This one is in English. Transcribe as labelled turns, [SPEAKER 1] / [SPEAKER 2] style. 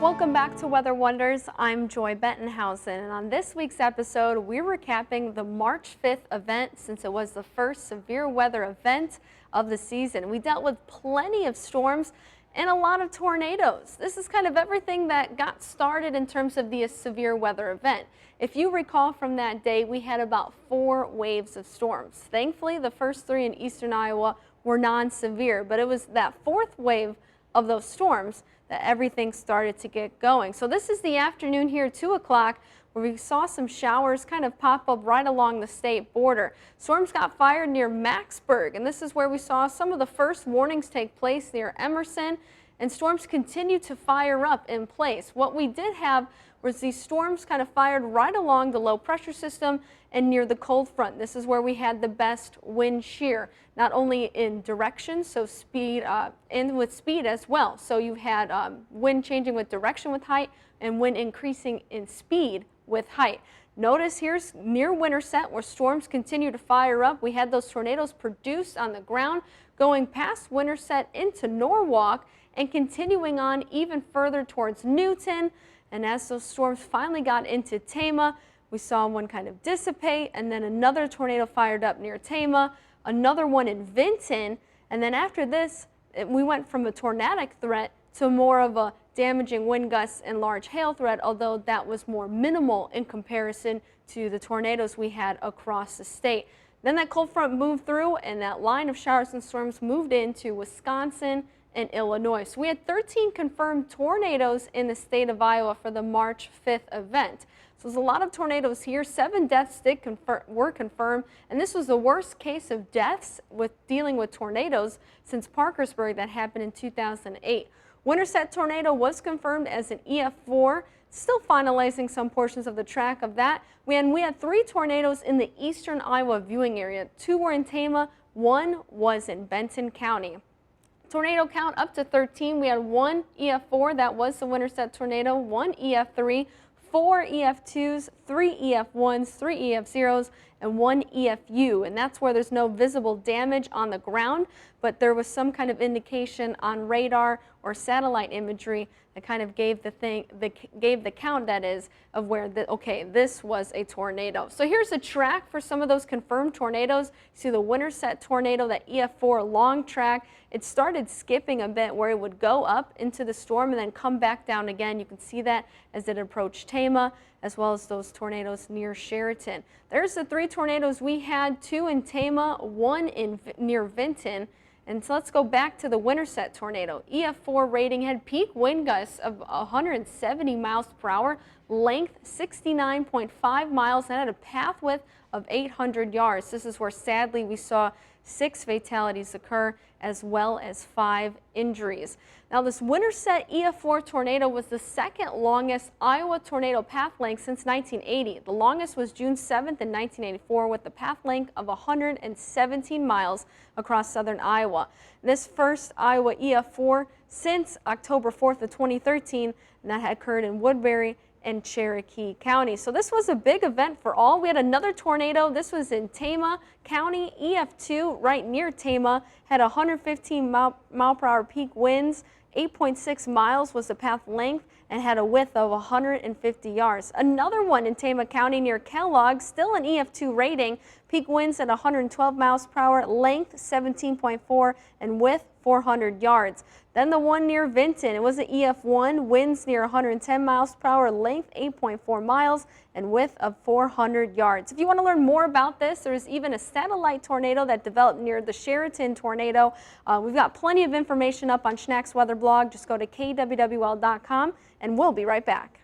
[SPEAKER 1] Welcome back to Weather Wonders. I'm Joy Bettenhausen, and on this week's episode, we're recapping the March 5th event since it was the first severe weather event of the season. We dealt with plenty of storms and a lot of tornadoes. This is kind of everything that got started in terms of the severe weather event. If you recall from that day, we had about 4 waves of storms. Thankfully, the first 3 in eastern Iowa were non-severe, but it was that 4th wave of those storms that everything started to get going. So this is the afternoon here, 2 o'clock, where we saw some showers kind of pop up right along the state border. Storms got fired near Macksburg, and this is where we saw some of the first warnings take place near Emerson, and storms continue to fire up in place. What we did have was these storms kind of fired right along the low pressure system and near the cold front. This is where we had the best wind shear, not only in direction, so speed, and with speed as well. So you had wind changing with direction with height and wind increasing in speed with height. Notice here's near Winterset where storms continue to fire up. We had those tornadoes produced on the ground going past Winterset into Norwalk and continuing on even further towards Newton. And as those storms finally got into Tama, we saw one kind of dissipate, and then another tornado fired up near Tama, another one in Vinton, and then after this, we went from a tornadic threat to more of a damaging wind gusts and large hail threat, although that was more minimal in comparison to the tornadoes we had across the state. Then that cold front moved through, and that line of showers and storms moved into Wisconsin and Illinois. So we had 13 confirmed tornadoes in the state of Iowa for the March 5th event. So there's a lot of tornadoes here. 7 deaths were confirmed, and this was the worst case of deaths with dealing with tornadoes since Parkersburg that happened in 2008. Winterset tornado was confirmed as an EF4. Still finalizing some portions of the track of that. We had 3 tornadoes in the eastern Iowa viewing area. 2 were in Tama, 1 was in Benton County. Tornado count up to 13. We had 1 EF4, that was the Winterset tornado, 1 EF3, 4 EF2s, 3 EF1s, 3 EF0s, and 1 EFU. And that's where there's no visible damage on the ground, but there was some kind of indication on radar or satellite imagery that kind of gave the count, that is, of where okay, this was a tornado. So here's a track for some of those confirmed tornadoes. You see the Winterset tornado, that EF4 long track. It started skipping a bit where it would go up into the storm and then come back down again. You can see that as it approached Tama, as well as those tornadoes near Sheraton. There's the 3 tornadoes we had, 2 in Tama, 1 near Vinton. And so let's go back to the Winterset tornado. EF4 rating had peak wind gusts of 170 miles per hour, length 69.5 miles, and had a path width of 800 yards. This is where sadly we saw 6 fatalities occur, as well as 5 injuries. Now this Winterset EF4 tornado was the 2nd longest Iowa tornado path length since 1980. The longest was June 7th in 1984 with the path length of 117 miles across southern Iowa. This first Iowa EF4 since October 4th of 2013, and that had occurred in Woodbury and Cherokee County. So this was a big event for all. We had another tornado. This was in Tama County, EF2 right near Tama, had 115 mile per hour peak winds. 8.6 miles was the path length and had a width of 150 yards. Another one in Tama County near Kellogg, still an EF2 rating, peak winds at 112 miles per hour, length 17.4 and width 400 yards. Then the one near Vinton, it was an EF1, winds near 110 miles per hour, length 8.4 miles and width of 400 yards. If you want to learn more about this, there's even a satellite tornado that developed near the Sheraton tornado. We've got plenty of information up on Schnack's weather blog. Just go to kwwl.com and we'll be right back.